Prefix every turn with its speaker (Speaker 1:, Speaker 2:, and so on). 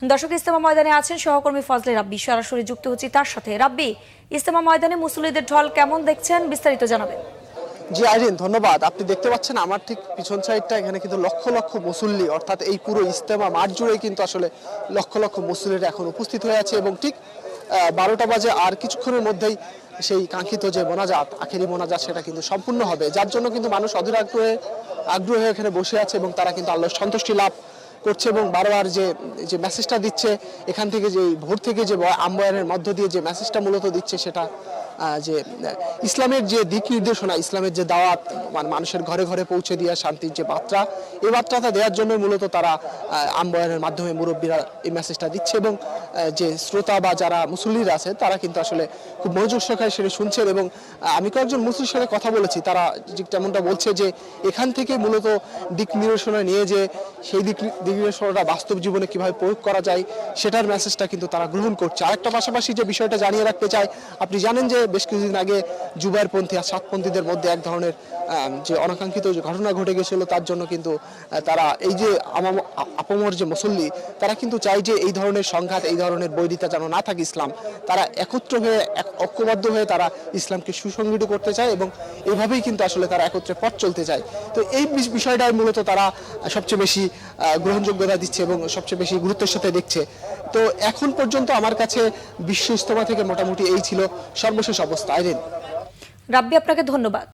Speaker 1: দর্শক, ইস্তেমা ময়দানে আছেন সহকর্মী ফজলে রাব্বি। সরাসরি যুক্ত হচ্ছি তার সাথে। রাব্বি, ইস্তেমা ময়দানে মুসল্লিদের ঢল কেমন দেখছেন, বিস্তারিত জানাবেন।
Speaker 2: জি আইরিন, ধন্যবাদ। আপনি দেখতে পাচ্ছেন আমার ঠিক পিছন সাইডটা, এখানে কিন্তু লক্ষ লক্ষ মুসল্লি, অর্থাৎ এই পুরো ইস্তেমা মাঠ জুড়ে কিন্তু আসলে লক্ষ লক্ষ মুসল্লিরা এখন উপস্থিত হয়ে আছে এবং ঠিক 12টা বাজে আর কিছুক্ষণের মধ্যেই সেই কাঙ্ক্ষিত যে মোনাজাত, আখেরি মোনাজাত, সেটা কিন্তু সম্পূর্ণ হবে, যার জন্য কিন্তু মানুষ অধীর আগ্রহে এখানে বসে আছে এবং তারা কিন্তু আল্লাহর সন্তুষ্টি লাভ করছে এবং বারবার যে যে মেসেজটা দিচ্ছে এখান থেকে, যে ভোর থেকে যে আম্বয়ানের মধ্য দিয়ে যে মেসেজটা মূলত দিচ্ছে, সেটা যে ইসলামের যে দিক নির্দেশনা, ইসলামের যে দাওয়াত, মানে মানুষের ঘরে ঘরে পৌঁছে দেওয়া শান্তির যে বার্তা, এই বার্তাটা দেওয়ার জন্য মূলত তারা আম্বয়ানের মাধ্যমে মুরব্বীরা এই মেসেজটা দিচ্ছে এবং যে শ্রোতা বা যারা মুসল্লিরা আছে তারা কিন্তু আসলে খুব মনোযোগ সহকারে সেটা শুনছেন। এবং আমি কয়েকজন মুসল্লির সাথে কথা বলেছি, তারা যেমনটা বলছে যে এখান থেকে মূলত দিক নির্দেশনা নিয়ে যে সেই দিক নির্দেশনাটা বাস্তব জীবনে কিভাবে প্রয়োগ করা যায় সেটার মেসেজটা কিন্তু তারা গ্রহণ করছে। আরেকটা পাশাপাশি যে বিষয়টা জানিয়ে রাখতে চাই, আপনি জানেন যে বেশ কিছুদিন আগে জুবাইরপন্থী আর সাতপন্থীদের মধ্যে এক ধরনের যে অনাকাঙ্ক্ষিত যে ঘটনা ঘটে গেছিল, তার জন্য কিন্তু তারা এই যে আপামর যে মুসল্লি, তারা কিন্তু চায় যে এই ধরনের সংঘাত, এই ধরনের বৈরিতা যেন না থাকে ইসলাম, তারা একত্র হয়ে ঐক্যবদ্ধ হয়ে তারা ইসলামকে সুসংগঠিত করতে চায় এবং এইভাবেই কিন্তু আসলে তারা একত্রে পথ চলতে চায়। তো এই বিষয়টাই মূলত তারা সবচেয়ে বেশি গ্রহণযোগ্যতা দিচ্ছে এবং সবচেয়ে বেশি গুরুত্বের সাথে দেখছে। তো এখন পর্যন্ত আমার কাছে বিশ্ব ইজতেমা থেকে মোটামুটি এই ছিল সর্বশেষ অবস্থা। আইরিন।
Speaker 1: রাব্বি, আপনাকে ধন্যবাদ।